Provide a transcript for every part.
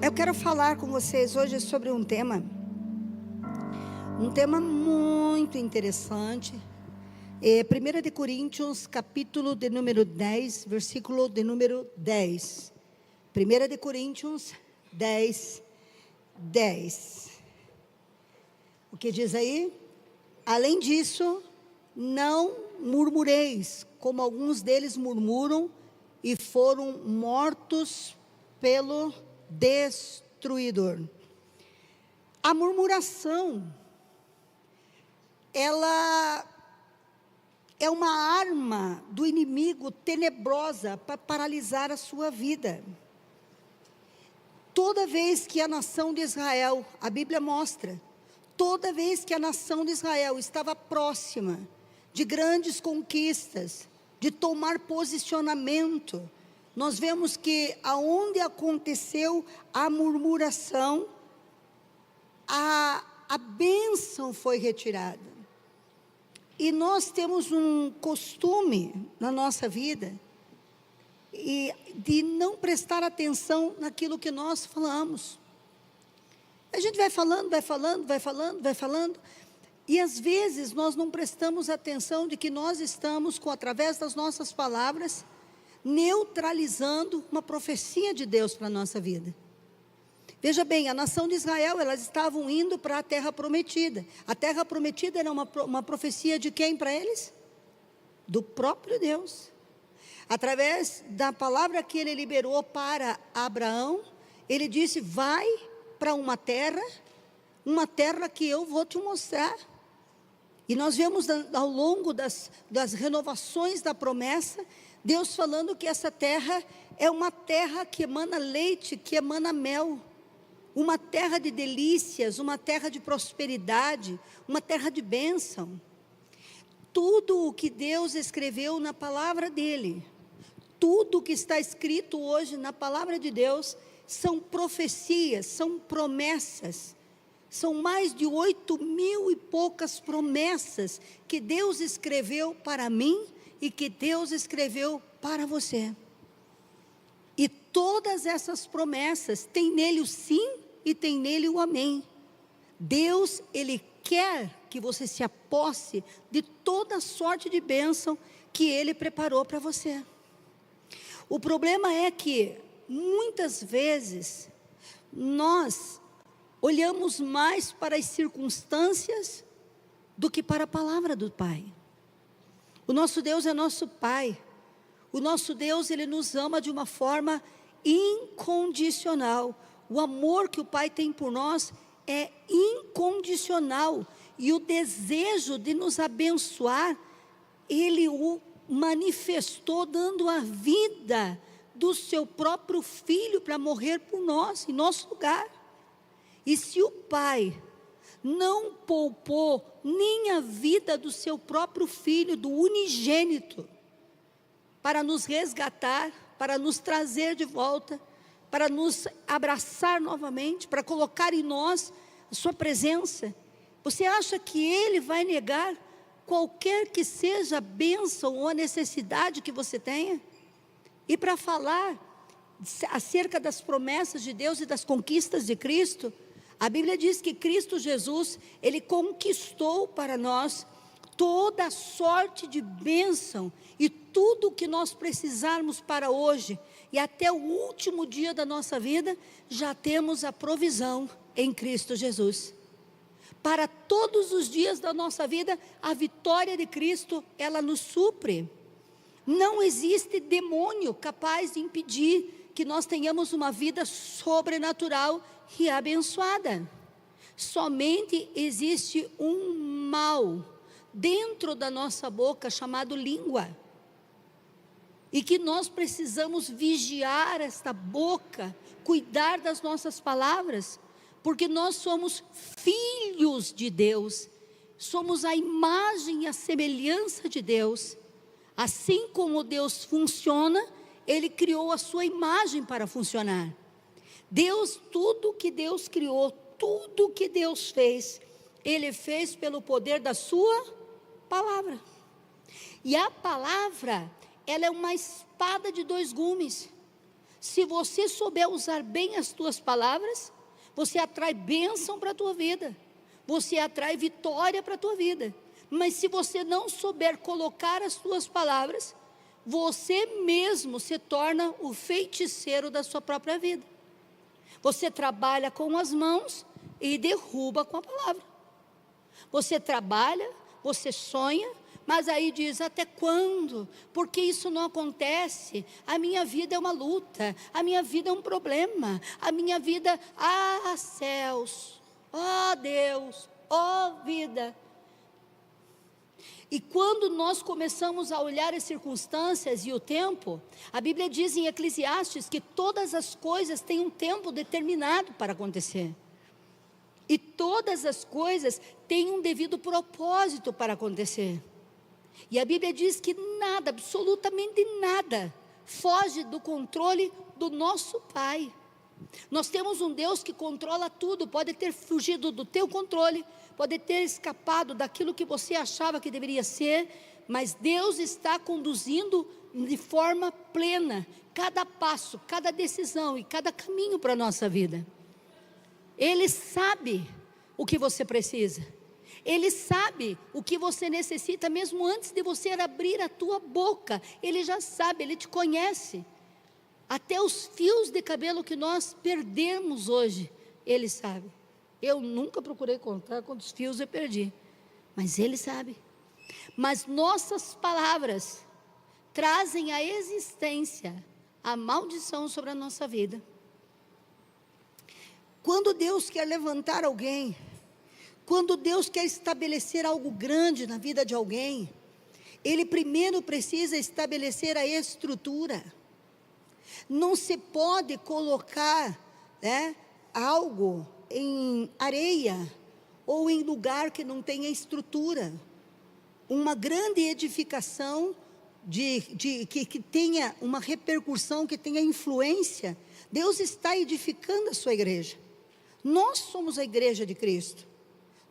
Eu quero falar com vocês hoje sobre um tema muito interessante. 1 de Coríntios, capítulo de número 10, versículo de número 10. 1 de Coríntios 10, 10. O que diz aí? Além disso, não murmureis, como alguns deles murmuram e foram mortos pelo destruidor. A murmuração, ela é uma arma do inimigo tenebrosa para paralisar a sua vida. Toda vez que a nação de Israel, a Bíblia mostra, toda vez que a nação de Israel estava próxima de grandes conquistas, de tomar posicionamento, nós vemos que aonde aconteceu a murmuração, a bênção foi retirada. E nós temos um costume na nossa vida de não prestar atenção naquilo que nós falamos. A gente vai falando, e às vezes nós não prestamos atenção de que nós estamos, através das nossas palavras, neutralizando uma profecia de Deus para a nossa vida. Veja bem, a nação de Israel, elas estavam indo para a terra prometida. A terra prometida era uma profecia de quem para eles? Do próprio Deus. Através da palavra que ele liberou para Abraão, ele disse: vai para uma terra que eu vou te mostrar. E nós vemos ao longo das renovações da promessa, Deus falando que essa terra é uma terra que emana leite, que emana mel, uma terra de delícias, uma terra de prosperidade, uma terra de bênção. Tudo o que Deus escreveu na palavra dele, tudo o que está escrito hoje na palavra de Deus, são profecias, são promessas. São mais de 8.000 e poucas promessas que Deus escreveu para mim e que Deus escreveu para você. E todas essas promessas têm nele o sim e tem nele o amém. Deus, Ele quer que você se aposse de toda sorte de bênção que Ele preparou para você. O problema é que, muitas vezes, nós olhamos mais para as circunstâncias do que para a palavra do Pai. O nosso Deus é nosso Pai. O nosso Deus, Ele nos ama de uma forma incondicional. O amor que o Pai tem por nós é incondicional. E o desejo de nos abençoar, Ele o manifestou dando a vida do seu próprio Filho para morrer por nós, em nosso lugar. E se o Pai não poupou nem a vida do seu próprio Filho, do unigênito, para nos resgatar, para nos trazer de volta, para nos abraçar novamente, para colocar em nós a sua presença, você acha que Ele vai negar qualquer que seja a bênção ou a necessidade que você tenha? E para falar acerca das promessas de Deus e das conquistas de Cristo, a Bíblia diz que Cristo Jesus, Ele conquistou para nós toda sorte de bênção e tudo o que nós precisarmos para hoje e até o último dia da nossa vida, já temos a provisão em Cristo Jesus. Para todos os dias da nossa vida, a vitória de Cristo, ela nos supre. Não existe demônio capaz de impedir que nós tenhamos uma vida sobrenatural e abençoada. Somente existe um mal dentro da nossa boca chamado língua, e que nós precisamos vigiar esta boca, cuidar das nossas palavras, porque nós somos filhos de Deus, somos a imagem e a semelhança de Deus. Assim como Deus funciona, Ele criou a sua imagem para funcionar. Deus, tudo que Deus criou, tudo que Deus fez, Ele fez pelo poder da sua palavra. E a palavra, ela é uma espada de dois gumes. Se você souber usar bem as tuas palavras, você atrai bênção para a tua vida, você atrai vitória para a tua vida. Mas se você não souber colocar as tuas palavras, você mesmo se torna o feiticeiro da sua própria vida. Você trabalha com as mãos e derruba com a palavra. Você trabalha, você sonha, mas aí diz: até quando? Porque isso não acontece? A minha vida é uma luta, a minha vida é um problema, a minha vida, céus, Deus, vida. E quando nós começamos a olhar as circunstâncias e o tempo, a Bíblia diz em Eclesiastes que todas as coisas têm um tempo determinado para acontecer. E todas as coisas têm um devido propósito para acontecer. E a Bíblia diz que nada, absolutamente nada, foge do controle do nosso Pai. Nós temos um Deus que controla tudo. Pode ter fugido do teu controle, pode ter escapado daquilo que você achava que deveria ser, mas Deus está conduzindo de forma plena cada passo, cada decisão e cada caminho para a nossa vida. Ele sabe o que você precisa, Ele sabe o que você necessita, mesmo antes de você abrir a tua boca. Ele já sabe, Ele te conhece. Até os fios de cabelo que nós perdemos hoje, Ele sabe. Eu nunca procurei contar quantos fios eu perdi, mas Ele sabe. Mas nossas palavras trazem à existência a maldição sobre a nossa vida. Quando Deus quer levantar alguém, quando Deus quer estabelecer algo grande na vida de alguém, Ele primeiro precisa estabelecer a estrutura. Não se pode colocar algo em areia ou em lugar que não tenha estrutura. Uma grande edificação que tenha uma repercussão, que tenha influência. Deus está edificando a sua igreja. Nós somos a igreja de Cristo.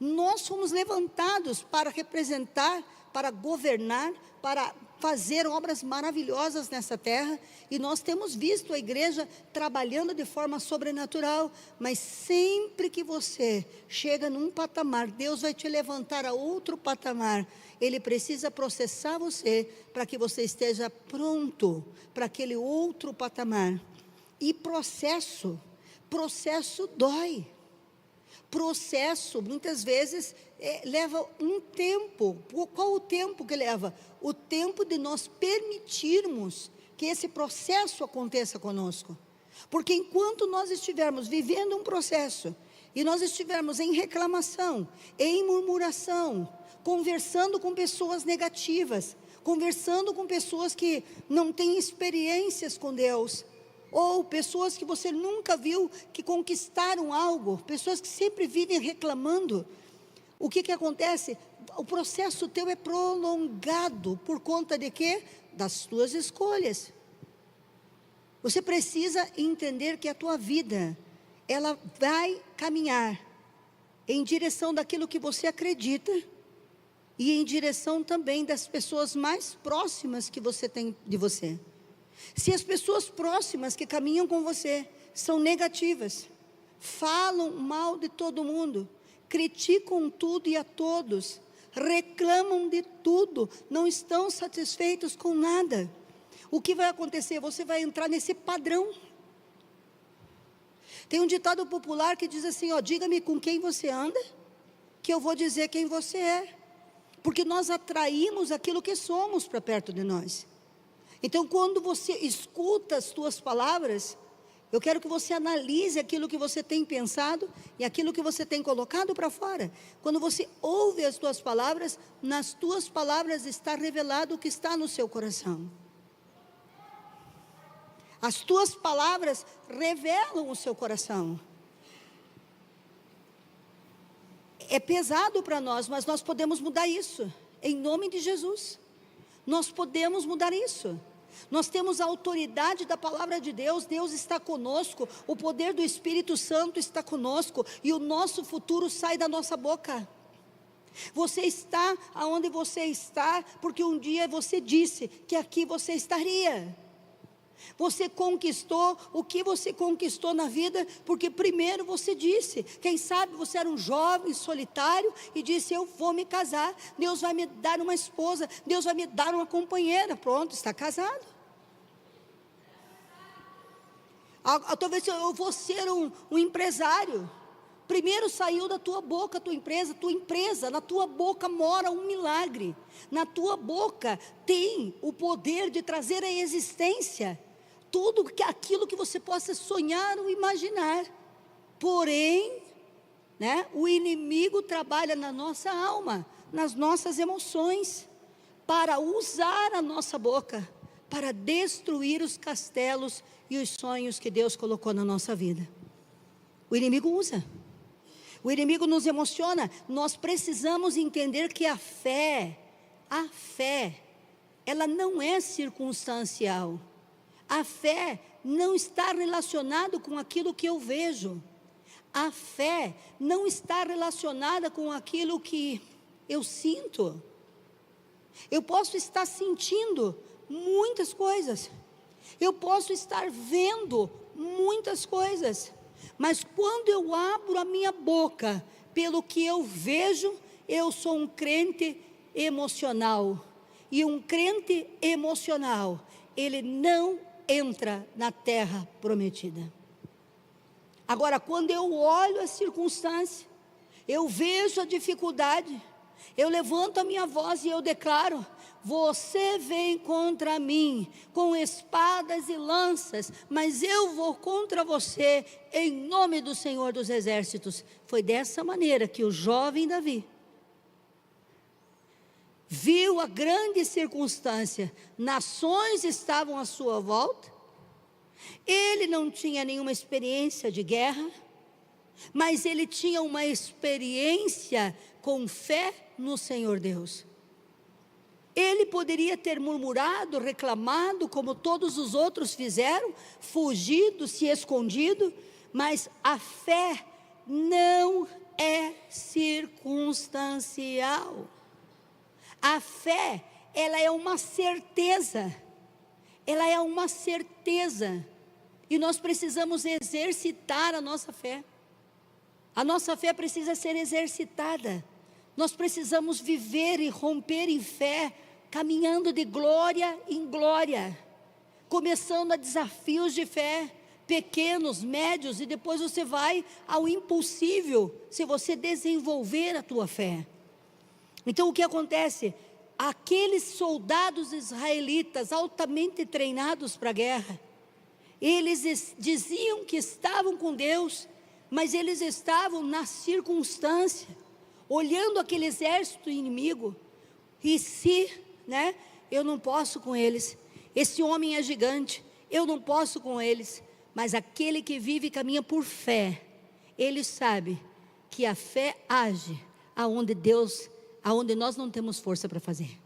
Nós fomos levantados para representar, para governar, para fazer obras maravilhosas nessa terra, e nós temos visto a igreja trabalhando de forma sobrenatural. Mas sempre que você chega num patamar, Deus vai te levantar a outro patamar. Ele precisa processar você para que você esteja pronto para aquele outro patamar. E processo dói. Processo, muitas vezes, leva um tempo. Qual o tempo que leva? O tempo de nós permitirmos que esse processo aconteça conosco. Porque enquanto nós estivermos vivendo um processo, e nós estivermos em reclamação, em murmuração, conversando com pessoas negativas, conversando com pessoas que não têm experiências com Deus, ou pessoas que você nunca viu que conquistaram algo, pessoas que sempre vivem reclamando, o que acontece? O processo teu é prolongado, por conta de quê? Das tuas escolhas. Você precisa entender que a tua vida, ela vai caminhar em direção daquilo que você acredita, e em direção também das pessoas mais próximas que você tem de você. Se as pessoas próximas que caminham com você são negativas, falam mal de todo mundo, criticam tudo e a todos, reclamam de tudo, não estão satisfeitos com nada, o que vai acontecer? Você vai entrar nesse padrão. Tem um ditado popular que diz assim, diga-me com quem você anda, que eu vou dizer quem você é. Porque nós atraímos aquilo que somos para perto de nós. Então, quando você escuta as tuas palavras, eu quero que você analise aquilo que você tem pensado e aquilo que você tem colocado para fora. Quando você ouve as tuas palavras, nas tuas palavras está revelado o que está no seu coração. As tuas palavras revelam o seu coração. É pesado para nós, mas nós podemos mudar isso, em nome de Jesus. Nós podemos mudar isso. Nós temos a autoridade da palavra de Deus, Deus está conosco, o poder do Espírito Santo está conosco, e o nosso futuro sai da nossa boca. Você está aonde você está, porque um dia você disse que aqui você estaria. Você conquistou o que você conquistou na vida, porque primeiro você disse. Quem sabe você era um jovem solitário e disse: eu vou me casar, Deus vai me dar uma esposa, Deus vai me dar uma companheira. Pronto, está casado. Talvez eu vou ser um empresário. Primeiro saiu da tua boca a tua empresa, na tua boca mora um milagre. Na tua boca tem o poder de trazer à existência tudo aquilo que você possa sonhar ou imaginar. Porém, o inimigo trabalha na nossa alma, nas nossas emoções, para usar a nossa boca, para destruir os castelos e os sonhos que Deus colocou na nossa vida. O inimigo usa. O inimigo nos emociona. Nós precisamos entender que a fé, ela não é circunstancial. A fé não está relacionada com aquilo que eu vejo. A fé não está relacionada com aquilo que eu sinto. Eu posso estar sentindo muitas coisas. Eu posso estar vendo muitas coisas. Mas quando eu abro a minha boca pelo que eu vejo, eu sou um crente emocional. E um crente emocional, ele não entra na terra prometida. Agora, quando eu olho a circunstância, eu vejo a dificuldade, eu levanto a minha voz e eu declaro: você vem contra mim com espadas e lanças, mas eu vou contra você em nome do Senhor dos Exércitos. Foi dessa maneira que o jovem Davi viu a grande circunstância. Nações estavam à sua volta, ele não tinha nenhuma experiência de guerra, mas ele tinha uma experiência com fé no Senhor Deus. Ele poderia ter murmurado, reclamado, como todos os outros fizeram, fugido, se escondido, mas a fé não é circunstancial. A fé, ela é uma certeza, e nós precisamos exercitar a nossa fé. A nossa fé precisa ser exercitada. Nós precisamos viver e romper em fé, caminhando de glória em glória, começando a desafios de fé, pequenos, médios, e depois você vai ao impossível, se você desenvolver a tua fé. Então o que acontece? Aqueles soldados israelitas altamente treinados para a guerra, eles diziam que estavam com Deus, mas eles estavam na circunstância, olhando aquele exército inimigo, e eu não posso com eles, esse homem é gigante, eu não posso com eles, mas aquele que vive e caminha por fé, ele sabe que a fé age aonde nós não temos força para fazer.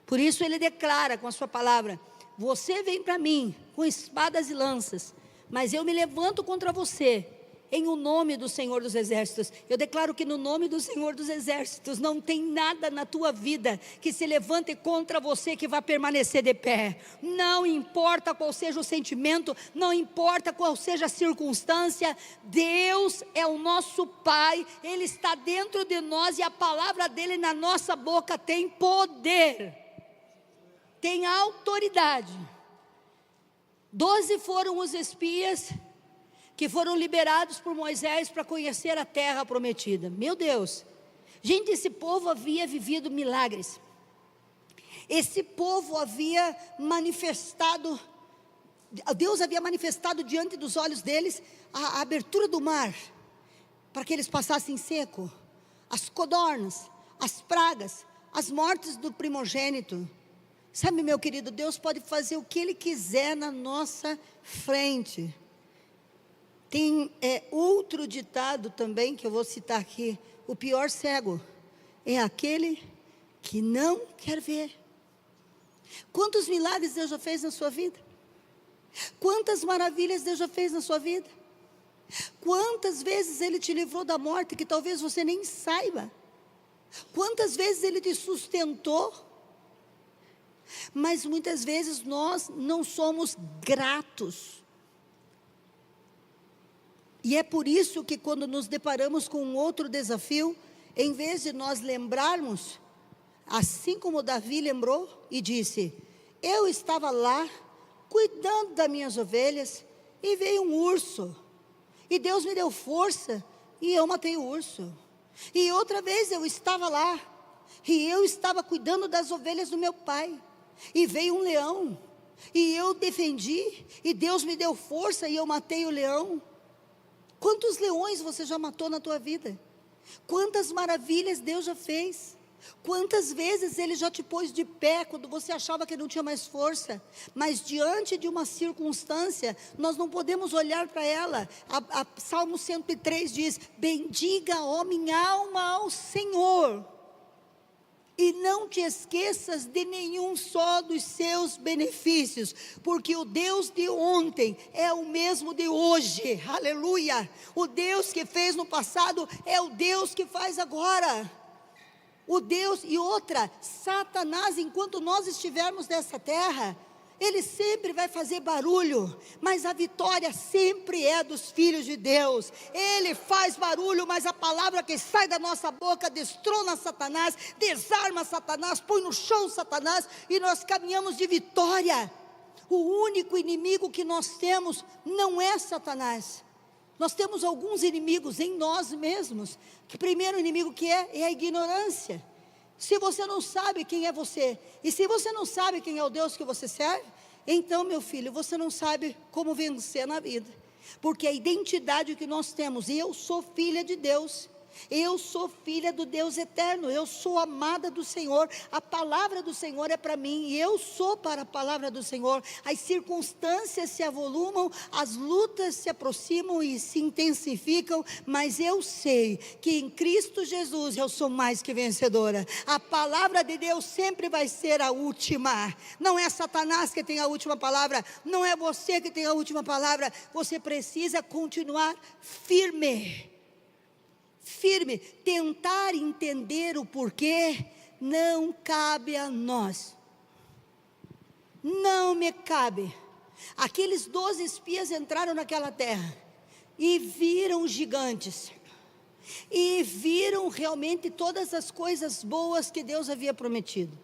Por isso ele declara com a sua palavra: você vem para mim com espadas e lanças, mas eu me levanto contra você em o nome do Senhor dos Exércitos. Eu declaro que no nome do Senhor dos Exércitos não tem nada na tua vida que se levante contra você que vai permanecer de pé. Não importa qual seja o sentimento, não importa qual seja a circunstância, Deus é o nosso Pai, Ele está dentro de nós e a palavra dEle na nossa boca tem poder, tem autoridade. 12 foram os espias que foram liberados por Moisés para conhecer a terra prometida. Meu Deus, gente, esse povo havia vivido milagres, esse povo havia manifestado, Deus havia manifestado diante dos olhos deles a abertura do mar, para que eles passassem seco, as codornas, as pragas, as mortes do primogênito. Sabe, meu querido, Deus pode fazer o que Ele quiser na nossa frente. Tem outro ditado também que eu vou citar aqui: o pior cego é aquele que não quer ver. Quantos milagres Deus já fez na sua vida? Quantas maravilhas Deus já fez na sua vida? Quantas vezes Ele te livrou da morte que talvez você nem saiba? Quantas vezes Ele te sustentou? mas muitas vezes nós não somos gratos. E é por isso que quando nos deparamos com um outro desafio, em vez de nós lembrarmos, assim como Davi lembrou e disse: eu estava lá, cuidando das minhas ovelhas, e veio um urso, e Deus me deu força, e eu matei o urso. E outra vez eu estava lá, e eu estava cuidando das ovelhas do meu pai, e veio um leão, e eu defendi, e Deus me deu força, e eu matei o leão. Quantos leões você já matou na tua vida? Quantas maravilhas Deus já fez? Quantas vezes Ele já te pôs de pé, quando você achava que não tinha mais força, mas diante de uma circunstância, nós não podemos olhar para ela. Salmo 103 diz: bendiga, ó minha alma, ao Senhor, e não te esqueças de nenhum só dos seus benefícios, porque o Deus de ontem é o mesmo de hoje, aleluia. O Deus que fez no passado é o Deus que faz agora. O Deus, e outra, Satanás, enquanto nós estivermos nessa terra, ele sempre vai fazer barulho, mas a vitória sempre é dos filhos de Deus. Ele faz barulho, mas a palavra que sai da nossa boca destrona Satanás, desarma Satanás, põe no chão Satanás, e nós caminhamos de vitória. O único inimigo que nós temos não é Satanás. Nós temos alguns inimigos em nós mesmos. Que o primeiro inimigo que é a ignorância. Se você não sabe quem é você, e se você não sabe quem é o Deus que você serve, então, meu filho, você não sabe como vencer na vida. Porque a identidade que nós temos: eu sou filha de Deus, eu sou filha do Deus eterno, eu sou amada do Senhor, a palavra do Senhor é para mim, e eu sou para a palavra do Senhor. As circunstâncias se avolumam, as lutas se aproximam e se intensificam, mas eu sei que em Cristo Jesus eu sou mais que vencedora. A palavra de Deus sempre vai ser a última. Não é Satanás que tem a última palavra, não é você que tem a última palavra. Você precisa continuar firme. Tentar entender o porquê não cabe a nós. Não me cabe. Aqueles 12 espias entraram naquela terra e viram gigantes, e viram realmente todas as coisas boas que Deus havia prometido.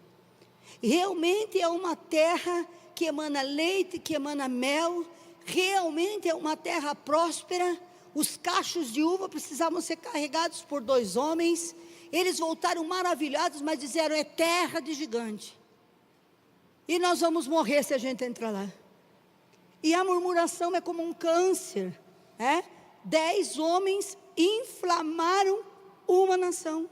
Realmente é uma terra que emana leite, que emana mel. Realmente é uma terra próspera. Os cachos de uva precisavam ser carregados por 2 homens. Eles voltaram maravilhados, mas disseram: é terra de gigante, e nós vamos morrer se a gente entrar lá. E a murmuração é como um câncer, 10 homens inflamaram uma nação.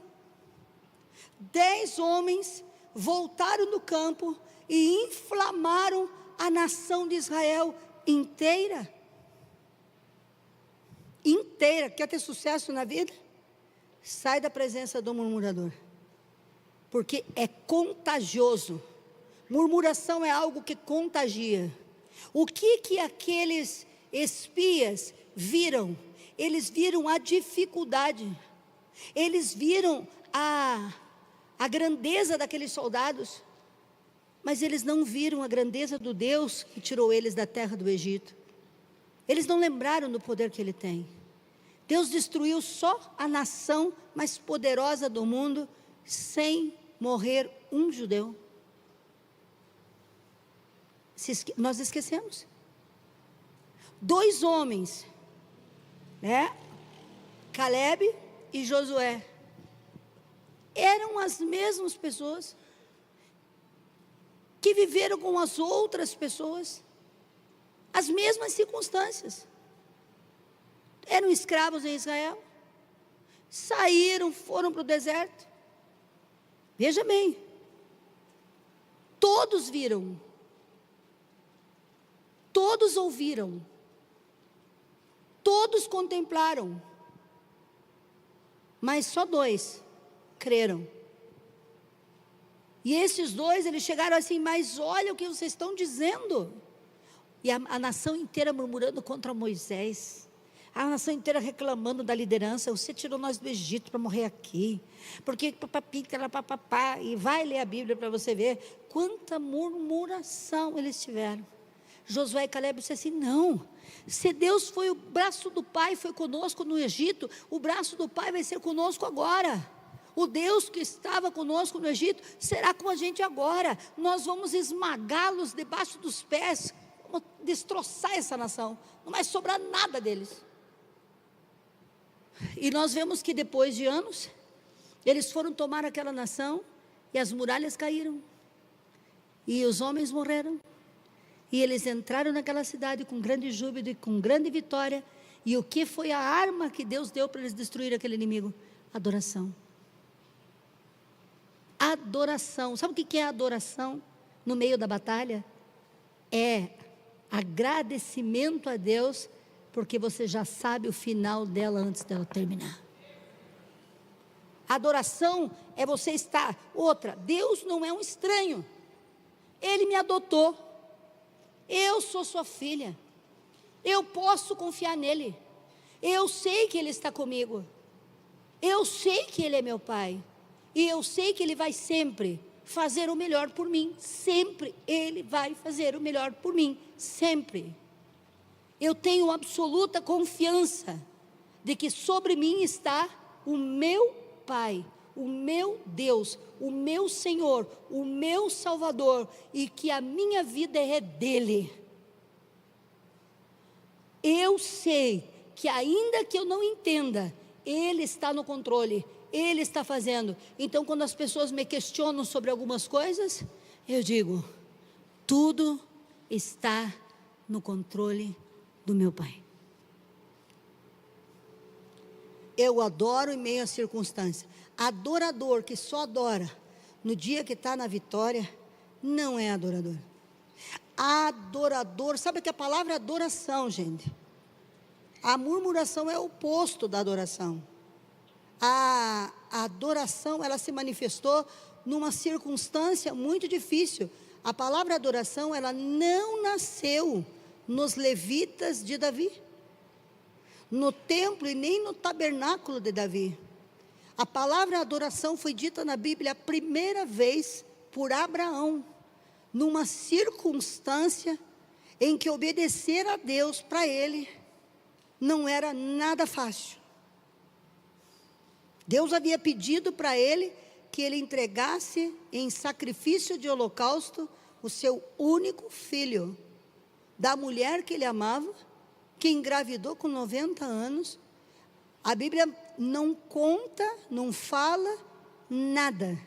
10 homens voltaram do campo e inflamaram a nação de Israel inteira. Quer ter sucesso na vida? Sai da presença do murmurador, porque é contagioso. Murmuração é algo que contagia. O que aqueles espias viram? Eles viram a dificuldade, eles viram a grandeza daqueles soldados, mas eles não viram a grandeza do Deus que tirou eles da terra do Egito. Eles não lembraram do poder que Ele tem. Deus destruiu só a nação mais poderosa do mundo, sem morrer um judeu. Nós esquecemos. 2 homens, Caleb e Josué, eram as mesmas pessoas que viveram com as outras pessoas as mesmas circunstâncias. Eram escravos em Israel, saíram, foram para o deserto. Veja bem, todos viram, todos ouviram, todos contemplaram, mas só 2 creram. E esses 2, eles chegaram assim: mas olha o que vocês estão dizendo. E a nação inteira murmurando contra Moisés. A nação inteira reclamando da liderança. Você tirou nós do Egito para morrer aqui. Porque papapá, e vai ler a Bíblia para você ver quanta murmuração eles tiveram. Josué e Caleb disseram assim: não, se Deus foi o braço do Pai, foi conosco no Egito, o braço do Pai vai ser conosco agora. O Deus que estava conosco no Egito será com a gente agora. Nós vamos esmagá-los debaixo dos pés, vamos destroçar essa nação, não vai sobrar nada deles. E nós vemos que depois de anos, eles foram tomar aquela nação, e as muralhas caíram, e os homens morreram, e eles entraram naquela cidade com grande júbilo e com grande vitória. E o que foi a arma que Deus deu para eles destruir aquele inimigo? Adoração. Adoração. Sabe o que é adoração no meio da batalha? É agradecimento a Deus, porque você já sabe o final dela antes dela terminar. Adoração é você estar. Outra, Deus não é um estranho. Ele me adotou. Eu sou sua filha. Eu posso confiar nele. Eu sei que ele está comigo. Eu sei que ele é meu pai. E eu sei que ele vai sempre fazer o melhor por mim. Sempre ele vai fazer o melhor por mim. Sempre. Eu tenho absoluta confiança de que sobre mim está o meu Pai, o meu Deus, o meu Senhor, o meu Salvador, e que a minha vida é dele. Eu sei que ainda que eu não entenda, ele está no controle, ele está fazendo. Então, quando as pessoas me questionam sobre algumas coisas, eu digo: tudo está no controle do meu Pai. Eu adoro em meio à circunstância. Adorador que só adora no dia que está na vitória, não é adorador. Adorador, sabe que a palavra adoração, gente, a murmuração é o oposto da adoração. A adoração, ela se manifestou numa circunstância muito difícil. A palavra adoração, ela não nasceu nos levitas de Davi, no templo e nem no tabernáculo de Davi. A palavra adoração foi dita na Bíblia a primeira vez por Abraão, numa circunstância em que obedecer a Deus para ele não era nada fácil. Deus havia pedido para ele que ele entregasse em sacrifício de holocausto o seu único filho, da mulher que ele amava, que engravidou com 90 anos. A Bíblia não conta, não fala nada,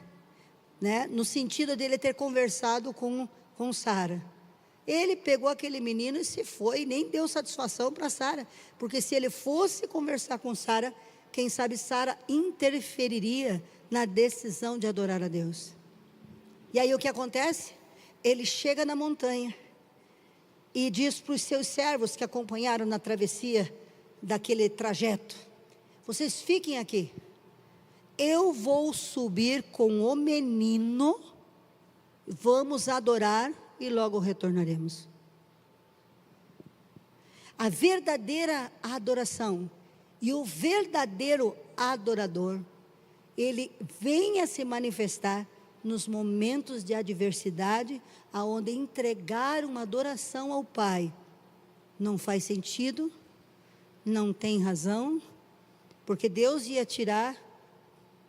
né, no sentido dele ter conversado com Sara. Ele pegou aquele menino e se foi, e nem deu satisfação para Sara, porque se ele fosse conversar com Sara, quem sabe Sara interferiria na decisão de adorar a Deus. E aí o que acontece? Ele chega na montanha e diz para os seus servos que acompanharam na travessia daquele trajeto: vocês fiquem aqui, eu vou subir com o menino, vamos adorar e logo retornaremos. A verdadeira adoração e o verdadeiro adorador, ele vem a se manifestar nos momentos de adversidade, aonde entregar uma adoração ao Pai não faz sentido, não tem razão, porque Deus ia tirar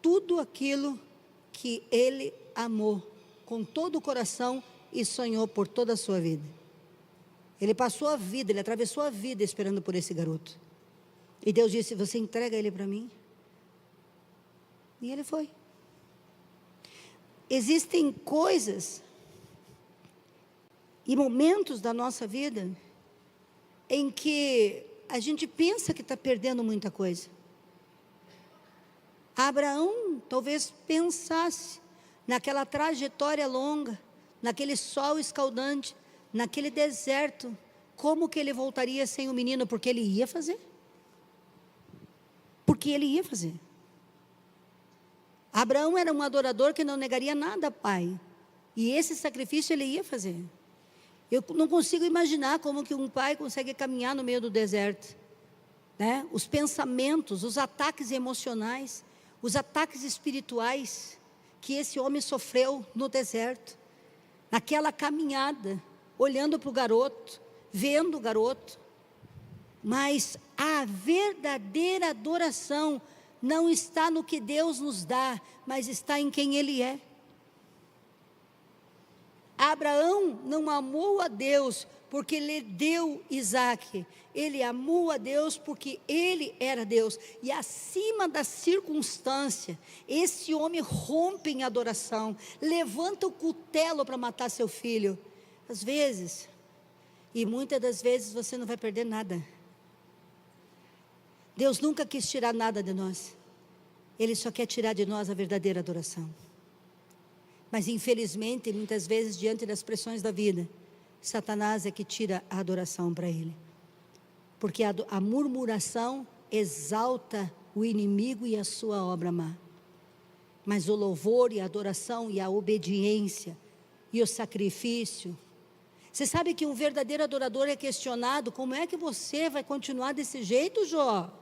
tudo aquilo que ele amou com todo o coração e sonhou por toda a sua vida. Ele passou a vida, ele atravessou a vida esperando por esse garoto. E Deus disse: você entrega ele para mim? E ele foi. Existem coisas e momentos da nossa vida em que a gente pensa que está perdendo muita coisa. Abraão talvez pensasse naquela trajetória longa, naquele sol escaldante, naquele deserto, como que ele voltaria sem o menino? Porque ele ia fazer. Porque ele ia fazer. Abraão era um adorador que não negaria nada ao Pai, e esse sacrifício ele ia fazer. Eu não consigo imaginar como que um pai consegue caminhar no meio do deserto. né? Os pensamentos, os ataques emocionais, os ataques espirituais que esse homem sofreu no deserto, naquela caminhada, olhando para o garoto, vendo o garoto. Mas a verdadeira adoração não está no que Deus nos dá, mas está em quem Ele é. Abraão não amou a Deus porque lhe deu Isaque. Ele amou a Deus porque Ele era Deus. E acima da circunstância, esse homem rompe em adoração, levanta o cutelo para matar seu filho. Às vezes, e muitas das vezes você não vai perder nada. Deus nunca quis tirar nada de nós. Ele só quer tirar de nós a verdadeira adoração. Mas infelizmente, muitas vezes, diante das pressões da vida, Satanás é que tira a adoração para ele. Porque a murmuração exalta o inimigo e a sua obra má. Mas o louvor e a adoração e a obediência e o sacrifício. Você sabe que um verdadeiro adorador é questionado: como é que você vai continuar desse jeito, Jó?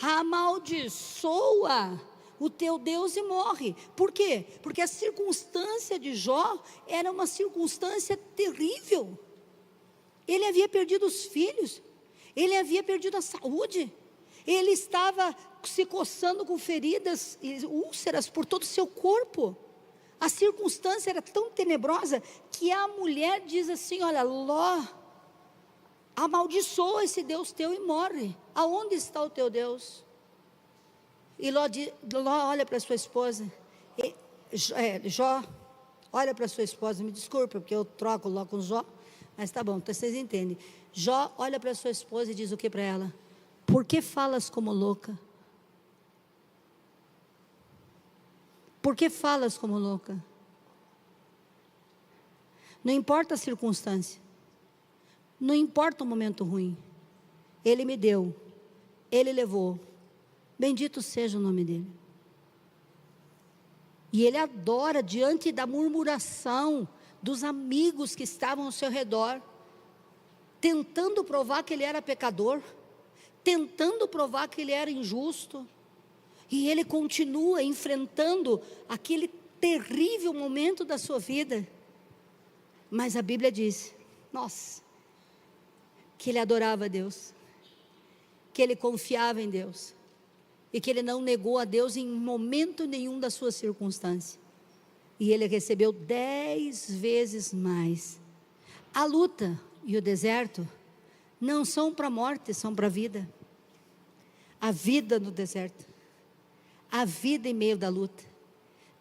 Amaldiçoa o teu Deus e morre. Por quê? Porque a circunstância de Jó era uma circunstância terrível. Ele havia perdido os filhos, ele havia perdido a saúde, ele estava se coçando com feridas e úlceras por todo o seu corpo. A circunstância era tão tenebrosa que a mulher diz assim: olha, Ló, amaldiçoa esse Deus teu e morre. Aonde está o teu Deus? E Ló olha para sua esposa, Jó olha para sua esposa, me desculpa, porque eu troco Ló com Jó, mas tá bom, então vocês entendem. Jó olha para sua esposa e diz o que para ela? Por que falas como louca? Por que falas como louca? Não importa a circunstância, não importa o momento ruim, Ele me deu, Ele levou, bendito seja o nome dEle. E ele adora diante da murmuração dos amigos que estavam ao seu redor, tentando provar que ele era pecador, tentando provar que ele era injusto. E ele continua enfrentando aquele terrível momento da sua vida. Mas a Bíblia diz, nossa, que ele adorava a Deus, que ele confiava em Deus, e que ele não negou a Deus em momento nenhum da sua circunstância. E ele recebeu 10 vezes mais. A luta e o deserto não são para a morte, são para a vida. A vida no deserto, a vida em meio da luta,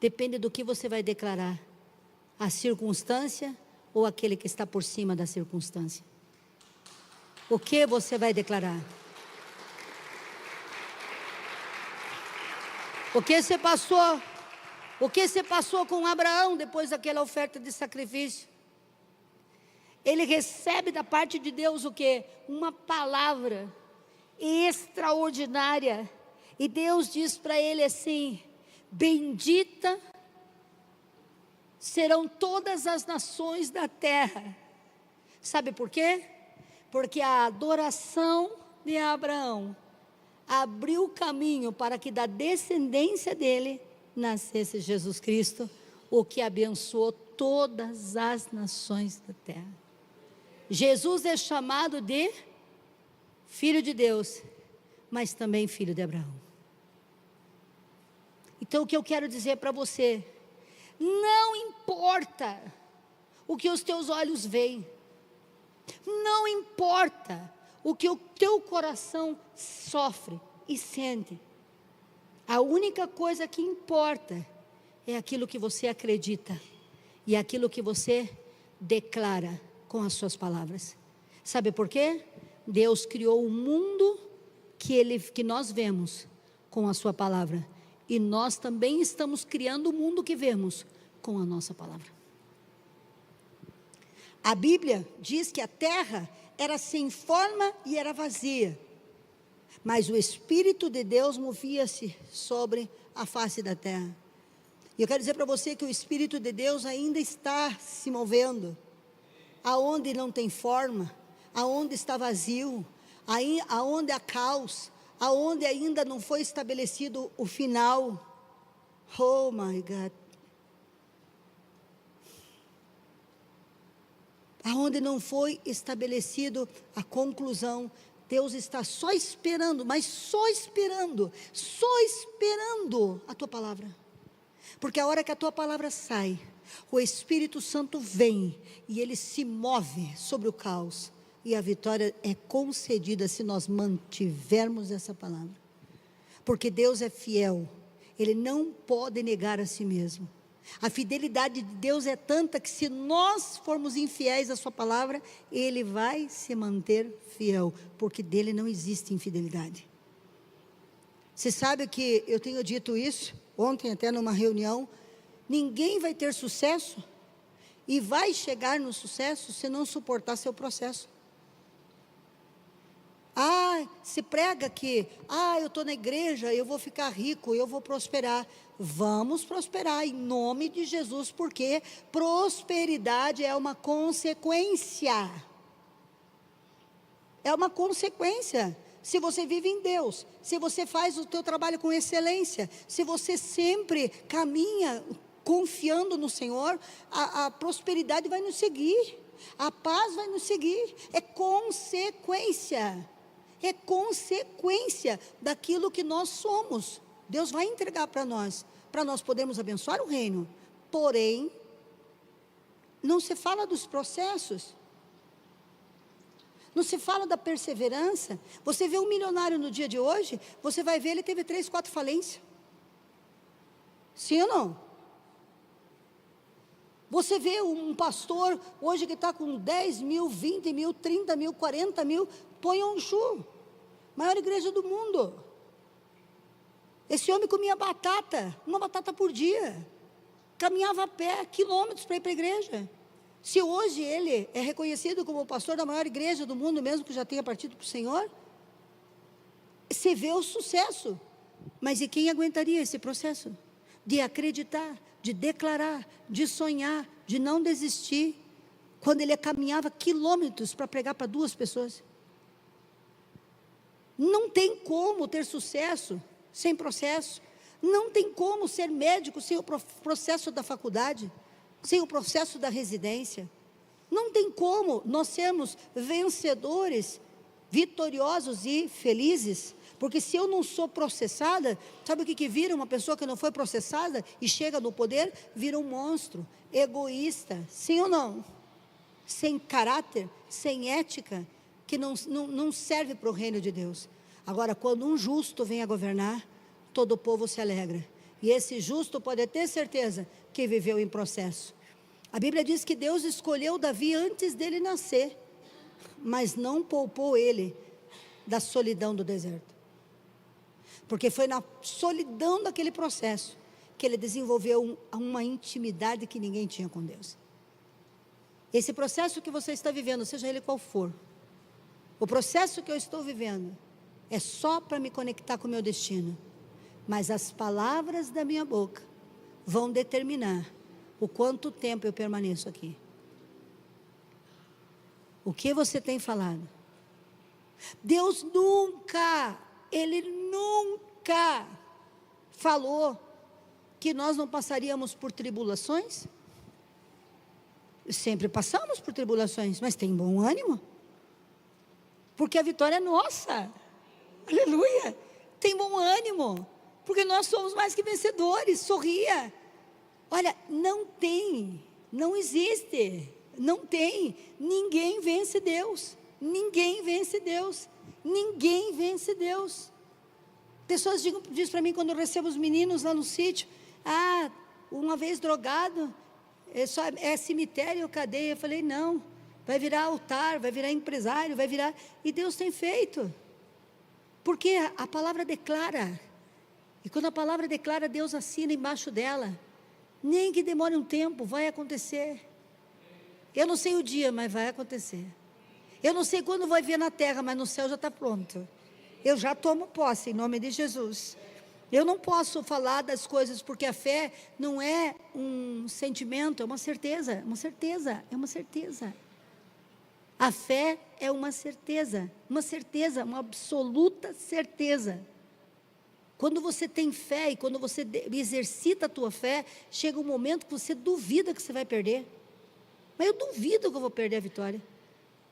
depende do que você vai declarar: a circunstância ou aquele que está por cima da circunstância. O que você vai declarar? O que você passou? O que você passou com Abraão depois daquela oferta de sacrifício? Ele recebe da parte de Deus o quê? Uma palavra extraordinária. E Deus diz para ele assim: bendita serão todas as nações da terra. Sabe por quê? Porque a adoração de Abraão abriu o caminho para que da descendência dele nascesse Jesus Cristo, o que abençoou todas as nações da terra. Jesus é chamado de Filho de Deus, mas também Filho de Abraão. Então o que eu quero dizer para você: não importa o que os teus olhos veem, não importa o que o teu coração sofre e sente, a única coisa que importa é aquilo que você acredita e aquilo que você declara com as suas palavras. Sabe por quê? Deus criou o mundo que nós vemos com a sua palavra, e nós também estamos criando o mundo que vemos com a nossa palavra. A Bíblia diz que a terra era sem forma e era vazia, mas o Espírito de Deus movia-se sobre a face da terra. E eu quero dizer para você que o Espírito de Deus ainda está se movendo, aonde não tem forma, aonde está vazio, aí, aonde há caos, aonde ainda não foi estabelecido o final. Oh my God. Aonde não foi estabelecido a conclusão, Deus está só esperando, mas só esperando a tua palavra. Porque a hora que a tua palavra sai, o Espírito Santo vem e ele se move sobre o caos. E a vitória é concedida se nós mantivermos essa palavra. Porque Deus é fiel, Ele não pode negar a si mesmo. A fidelidade de Deus é tanta que se nós formos infiéis à sua palavra, Ele vai se manter fiel, porque dele não existe infidelidade. Você sabe que eu tenho dito isso, ontem até numa reunião, ninguém vai ter sucesso, e vai chegar no sucesso se não suportar seu processo. Se prega que, eu estou na igreja, eu vou ficar rico, eu vou prosperar. Vamos prosperar em nome de Jesus, porque prosperidade é uma consequência. É uma consequência. Se você vive em Deus, se você faz o teu trabalho com excelência, se você sempre caminha confiando no Senhor, a prosperidade vai nos seguir, a paz vai nos seguir. É consequência daquilo que nós somos. Deus vai entregar para nós podermos abençoar o reino. Porém, não se fala dos processos, não se fala da perseverança. Você vê um milionário no dia de hoje, você vai ver, ele teve 3, 4 falências. Sim ou não? Você vê um pastor hoje que está com 10 mil, 20 mil, 30 mil, 40 mil, Ponhonchu, maior igreja do mundo. Esse homem comia uma batata por dia, caminhava a pé, quilômetros para ir para a igreja. Se hoje ele é reconhecido como o pastor da maior igreja do mundo, mesmo que já tenha partido para o Senhor, você vê o sucesso. Mas e quem aguentaria esse processo? De acreditar, de declarar, de sonhar, de não desistir, quando ele caminhava quilômetros para pregar para 2 pessoas. Não tem como ter sucesso sem processo. Não tem como ser médico sem o processo da faculdade, sem o processo da residência. Não tem como nós sermos vencedores, vitoriosos e felizes. Porque se eu não sou processada, sabe o que vira uma pessoa que não foi processada e chega no poder? Vira um monstro, egoísta, sim ou não? Sem caráter, sem ética, que não serve para o reino de Deus. Agora, quando um justo vem a governar, todo o povo se alegra. E esse justo pode ter certeza que viveu em processo. A Bíblia diz que Deus escolheu Davi antes dele nascer, mas não poupou ele da solidão do deserto. Porque foi na solidão daquele processo que ele desenvolveu uma intimidade que ninguém tinha com Deus. Esse processo que você está vivendo, seja ele qual for, o processo que eu estou vivendo é só para me conectar com o meu destino. Mas as palavras da minha boca vão determinar o quanto tempo eu permaneço aqui. O que você tem falado? Deus Ele nunca falou que nós não passaríamos por tribulações. Sempre passamos por tribulações, mas tem bom ânimo. Porque a vitória é nossa. Aleluia. Tem bom ânimo. Porque nós somos mais que vencedores. Sorria. Olha, não existe. Não tem. Ninguém vence Deus. Ninguém vence Deus. Ninguém vence Deus. Pessoas dizem para mim, quando eu recebo os meninos lá no sítio, uma vez drogado, é cemitério ou cadeia. Eu falei, não, vai virar altar, vai virar empresário, vai virar, e Deus tem feito, porque a palavra declara, e quando a palavra declara, Deus assina embaixo dela, nem que demore um tempo, vai acontecer. Eu não sei o dia, mas vai acontecer. Eu não sei quando vai ver na terra, mas no céu já está pronto. Eu já tomo posse em nome de Jesus. Eu não posso falar das coisas, porque a fé não é um sentimento, é uma certeza, uma certeza, é uma certeza. A fé é uma certeza, uma absoluta certeza. Quando você tem fé e quando você exercita a tua fé, chega um momento que você duvida que você vai perder. Mas eu duvido que eu vou perder a vitória.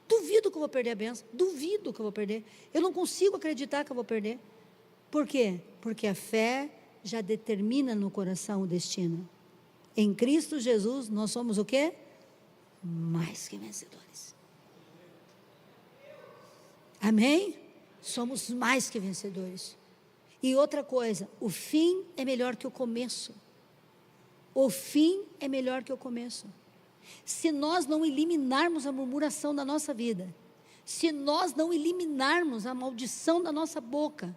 Duvido que eu vou perder a bênção. Duvido que eu vou perder. Eu não consigo acreditar que eu vou perder. Por quê? Porque a fé já determina no coração o destino. Em Cristo Jesus, nós somos o quê? Mais que vencedores. Amém? Somos mais que vencedores. E outra coisa, o fim é melhor que o começo. O fim é melhor que o começo. Se nós não eliminarmos a murmuração da nossa vida, se nós não eliminarmos a maldição da nossa boca,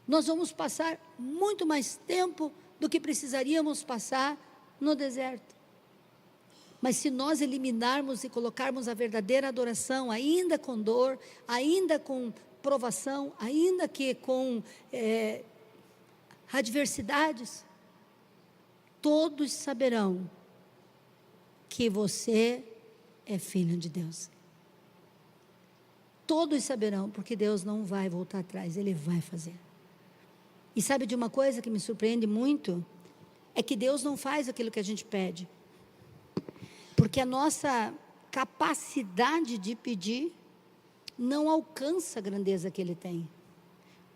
nós vamos passar muito mais tempo do que precisaríamos passar no deserto. Mas se nós eliminarmos e colocarmos a verdadeira adoração, ainda com dor, ainda com provação, ainda que com adversidades, todos saberão que você é filho de Deus. Todos saberão, porque Deus não vai voltar atrás, Ele vai fazer. E sabe de uma coisa que me surpreende muito? É que Deus não faz aquilo que a gente pede. Porque a nossa capacidade de pedir não alcança a grandeza que Ele tem.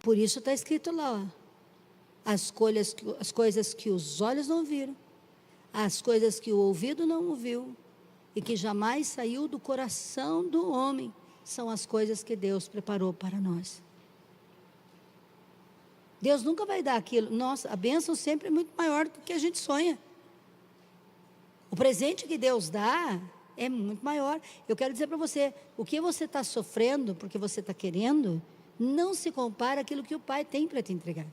Por isso está escrito lá, ó, as coisas que os olhos não viram, as coisas que o ouvido não ouviu, e que jamais saiu do coração do homem, são as coisas que Deus preparou para nós. Deus nunca vai dar aquilo. Nossa, a bênção sempre é muito maior do que a gente sonha. O presente que Deus dá é muito maior. Eu quero dizer para você, o que você está sofrendo, porque você está querendo, não se compara àquilo que o Pai tem para te entregar.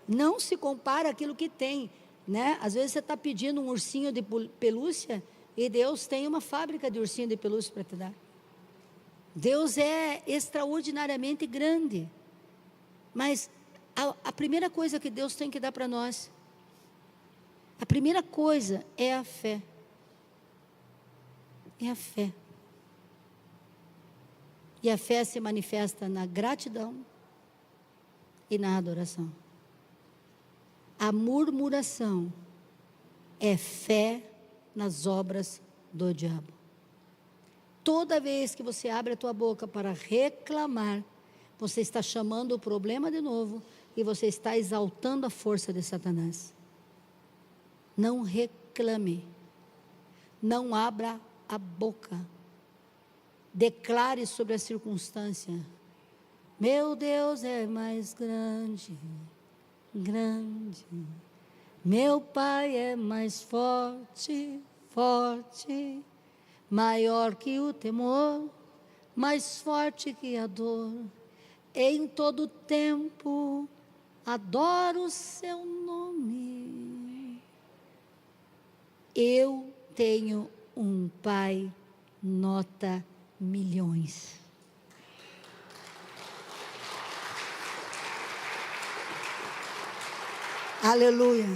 Não se compara àquilo que tem, né? Às vezes você está pedindo um ursinho de pelúcia, e Deus tem uma fábrica de ursinho de pelúcia para te dar. Deus é extraordinariamente grande. Mas a primeira coisa que Deus tem que dar para nós, a primeira coisa é a fé. É a fé. E a fé se manifesta na gratidão e na adoração. A murmuração é fé nas obras do diabo. Toda vez que você abre a tua boca para reclamar, você está chamando o problema de novo e você está exaltando a força de Satanás. Não reclame. Não abra a boca. Declare sobre a circunstância. Meu Deus é mais grande, grande. Meu Pai é mais forte, forte. Maior que o temor, mais forte que a dor. Em todo tempo, adoro o seu nome. Eu tenho um Pai nota milhões. Aleluia.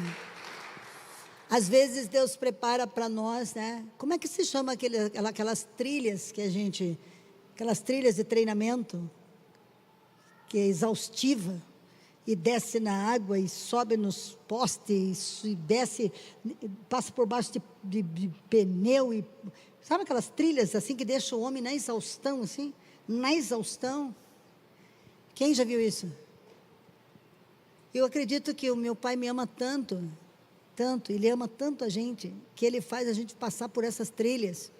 Às vezes Deus prepara para nós, né? Como é que se chama aquelas trilhas que a gente, aquelas trilhas de treinamento, que é exaustiva, e desce na água e sobe nos postes e desce, passa por baixo de pneu, e sabe aquelas trilhas assim que deixam o homem na exaustão, assim? Na exaustão. Quem já viu isso? Eu acredito que o meu Pai me ama tanto, tanto, Ele ama tanto a gente, que Ele faz a gente passar por essas trilhas,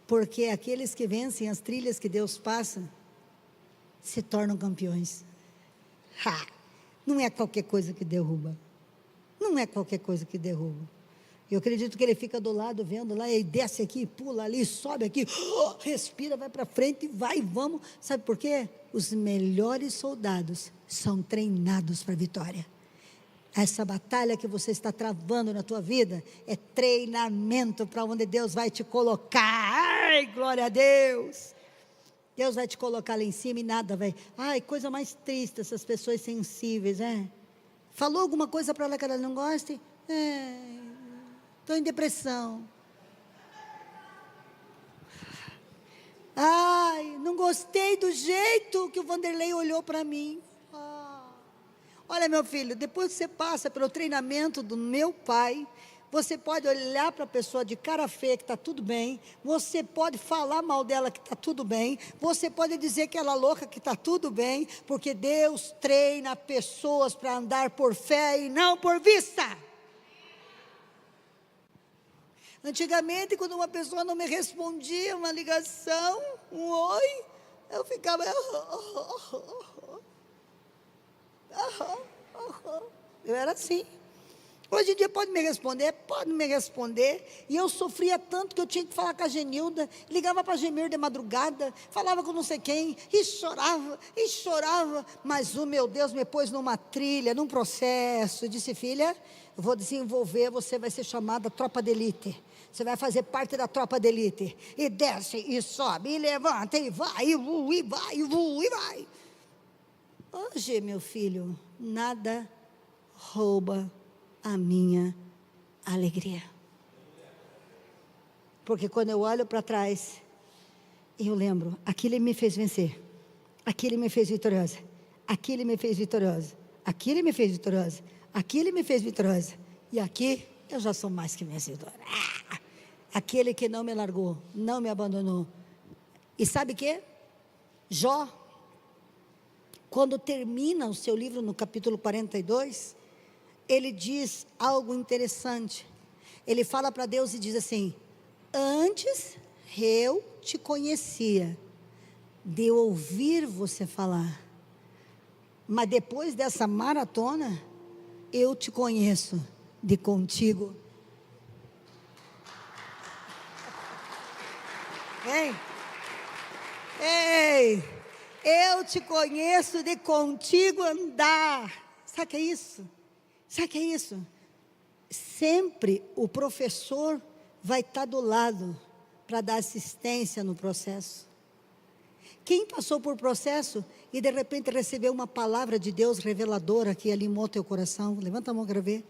porque aqueles que vencem as trilhas que Deus passa, se tornam campeões. Não é qualquer coisa que derruba. Não é qualquer coisa que derruba. Eu acredito que Ele fica do lado vendo lá, e desce aqui, pula ali, sobe aqui, respira, vai para frente, vai, vamos. Sabe por quê? Os melhores soldados são treinados para a vitória. Essa batalha que você está travando na tua vida é treinamento para onde Deus vai te colocar. Ai, glória a Deus! Deus vai te colocar lá em cima e nada vai. Ai, coisa mais triste, essas pessoas sensíveis, Falou alguma coisa para ela que ela não goste? Estou em depressão. Ai, não gostei do jeito que o Vanderlei olhou para mim. Olha, meu filho, depois que você passa pelo treinamento do meu pai, você pode olhar para a pessoa de cara feia que está tudo bem, você pode falar mal dela que está tudo bem, você pode dizer que ela é louca que está tudo bem, porque Deus treina pessoas para andar por fé e não por vista. Antigamente, quando uma pessoa não me respondia uma ligação, um oi, eu ficava... Eu era assim. Hoje em dia pode me responder, e eu sofria tanto que eu tinha que falar com a Genilda, ligava para a Gemir de madrugada, falava com não sei quem, e chorava, mas o meu Deus me pôs numa trilha, num processo, e disse: filha, eu vou desenvolver, você vai ser chamada tropa de elite, você vai fazer parte da tropa de elite, e desce, e sobe, e levanta, e vai, e vai. Hoje, meu filho, nada rouba a minha alegria. Porque quando eu olho para trás, eu lembro, aquilo me fez vencer, aquilo me fez vitoriosa, aquilo me fez vitoriosa, aquilo me fez vitoriosa, aquilo me fez vitoriosa, e aqui eu já sou mais que vencedora. Aquele que não me largou, não me abandonou. E sabe o que? Jó, quando termina o seu livro no capítulo 42, ele diz algo interessante. Ele fala para Deus e diz assim: antes eu te conhecia, de eu ouvir você falar, mas depois dessa maratona, eu te conheço de contigo. Ei, eu te conheço de contigo andar. Sabe o que é isso? Sabe o que é isso? Sempre o professor vai estar do lado para dar assistência no processo. Quem passou por processo e de repente recebeu uma palavra de Deus reveladora que animou teu coração? Levanta a mão para ver.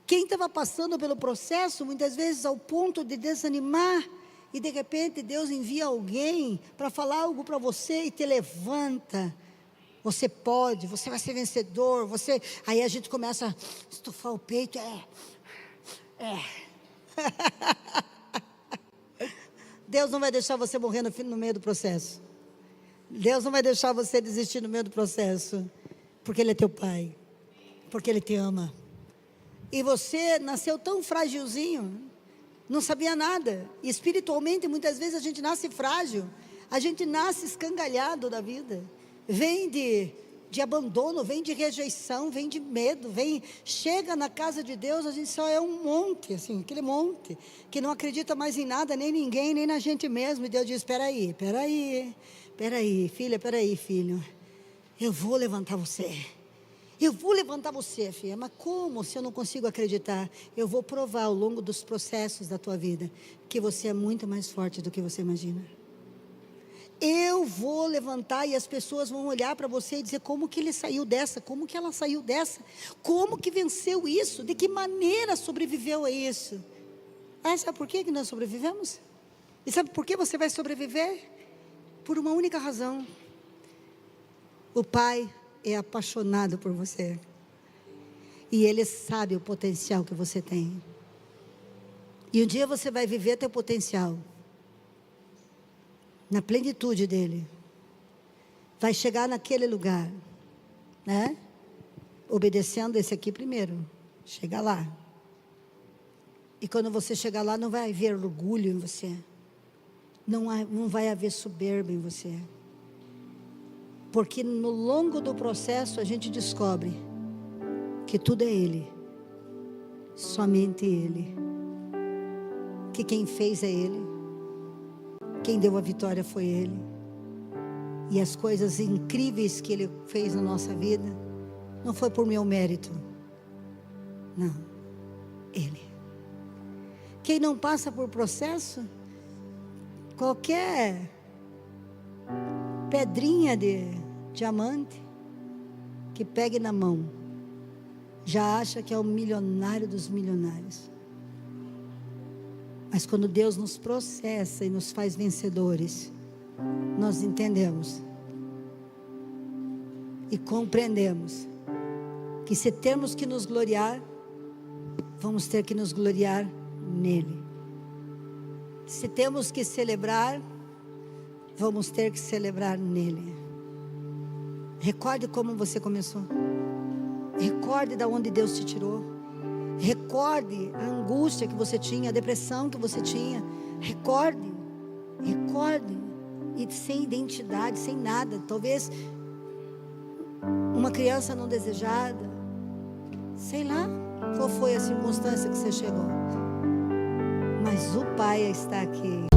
Quem estava passando pelo processo, muitas vezes ao ponto de desanimar, e de repente Deus envia alguém para falar algo para você e te levanta. Você pode, você vai ser vencedor, aí a gente começa a estufar o peito, Deus não vai deixar você morrer no meio do processo. Deus não vai deixar você desistir no meio do processo, porque Ele é teu Pai, porque Ele te ama. E você nasceu tão frágilzinho, não sabia nada. E espiritualmente, muitas vezes a gente nasce frágil, a gente nasce escangalhado da vida. Vem de abandono, vem de rejeição, vem de medo, chega na casa de Deus, a gente só é um monte, assim, aquele monte, que não acredita mais em nada, nem em ninguém, nem na gente mesmo. E Deus diz: peraí, filho, eu vou levantar você, filha. Mas como, se eu não consigo acreditar? Eu vou provar ao longo dos processos da tua vida, que você é muito mais forte do que você imagina. Eu vou levantar e as pessoas vão olhar para você e dizer: como que ele saiu dessa? Como que ela saiu dessa? Como que venceu isso? De que maneira sobreviveu a isso? Sabe por que nós sobrevivemos? E sabe por que você vai sobreviver? Por uma única razão: o Pai é apaixonado por você, e Ele sabe o potencial que você tem, e um dia você vai viver teu potencial na plenitude dele, vai chegar naquele lugar, né? Obedecendo esse aqui primeiro, chega lá, e quando você chegar lá, não vai haver orgulho em você, não vai haver soberba em você, porque no longo do processo a gente descobre que tudo é Ele, somente Ele, que quem fez é Ele, quem deu a vitória foi Ele, e as coisas incríveis que Ele fez na nossa vida, não foi por meu mérito, não, Ele. Quem não passa por processo, qualquer pedrinha de diamante que pegue na mão, já acha que é o milionário dos milionários. Mas quando Deus nos processa e nos faz vencedores, nós entendemos e compreendemos que se temos que nos gloriar, vamos ter que nos gloriar nele. Se temos que celebrar, vamos ter que celebrar nele. Recorde como você começou. Recorde de onde Deus te tirou. Recorde a angústia que você tinha, a depressão que você tinha. Recorde. E sem identidade, sem nada. Talvez uma criança não desejada. Sei lá qual foi a circunstância que você chegou. Mas o Pai está aqui.